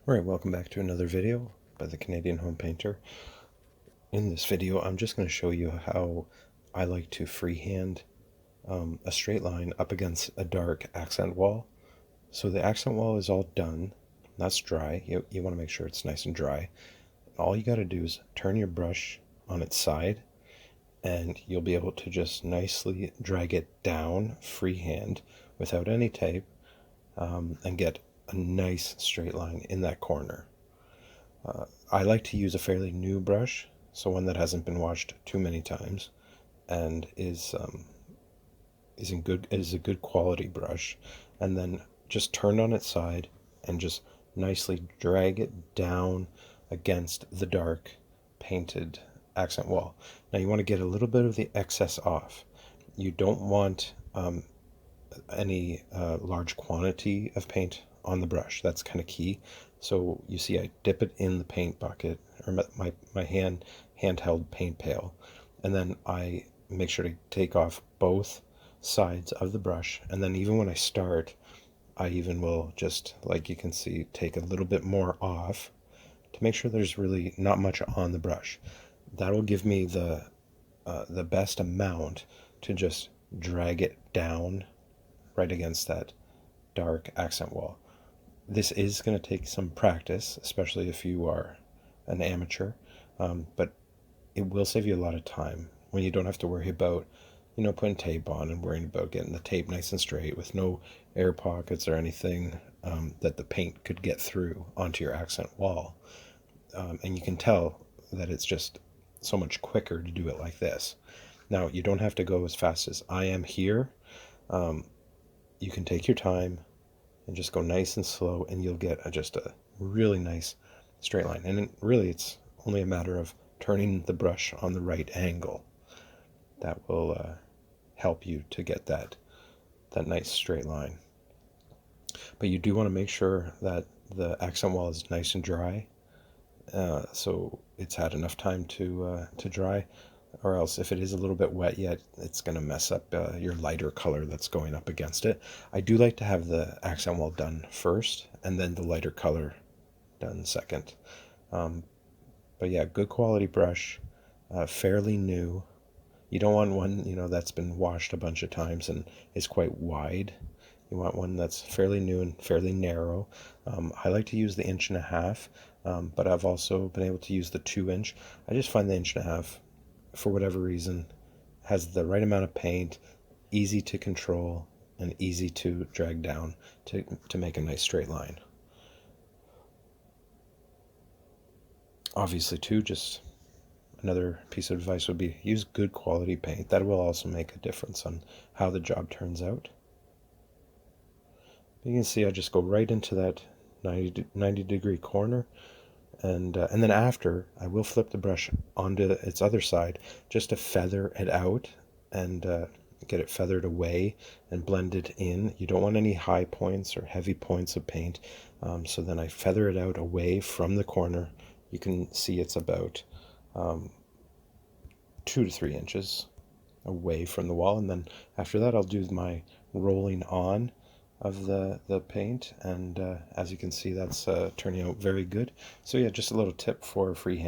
Alright, welcome back to another video by the Canadian Home Painter. In this video, I'm just going to show you how I like to freehand a straight line up against a dark accent wall. So the accent wall is all done. That's dry. You want to make sure it's nice and dry. All you got to do is turn your brush on its side, and you'll be able to just nicely drag it down freehand without any tape and get a nice straight line in that corner. I like to use a fairly new brush, so one that hasn't been washed too many times, and is a good quality brush. And then just turn on its side and just nicely drag it down against the dark painted accent wall. Now you want to get a little bit of the excess off. You don't want any large quantity of paint on the brush. That's kind of key. So you see I dip it in the paint bucket, or my handheld paint pail, and then I make sure to take off both sides of the brush. And then even when I start, I even will just, like you can see, take a little bit more off to make sure there's really not much on the brush. That will give me the best amount to just drag it down right against that dark accent wall. This is going to take some practice, especially if you are an amateur, but it will save you a lot of time when you don't have to worry about, putting tape on and worrying about getting the tape nice and straight with no air pockets or anything that the paint could get through onto your accent wall. And you can tell that it's just so much quicker to do it like this. Now, you don't have to go as fast as I am here. You can take your time and just go nice and slow, and you'll get just a really nice straight line. And really, it's only a matter of turning the brush on the right angle. That will help you to get that nice straight line. But you do want to make sure that the accent wall is nice and dry, so it's had enough time to dry. Or else if it is a little bit wet yet, it's going to mess up your lighter color that's going up against it. I do like to have the accent wall done first and then the lighter color done second. But yeah, good quality brush, fairly new. You don't want one that's been washed a bunch of times and is quite wide. You want one that's fairly new and fairly narrow. I like to use the 1.5 inch, but I've also been able to use the 2 inch. I just find the 1.5 inch, for whatever reason, has the right amount of paint, easy to control, and easy to drag down to make a nice straight line. Obviously, too, just another piece of advice would be use good quality paint. That will also make a difference on how the job turns out. You can see I just go right into that 90-degree corner. And then after, I will flip the brush onto its other side just to feather it out and get it feathered away and blend it in. You don't want any high points or heavy points of paint. So then I feather it out away from the corner. You can see it's about 2 to 3 inches away from the wall. And then after that, I'll do my rolling on of the paint, and as you can see, that's turning out very good. So yeah, just a little tip for freehand.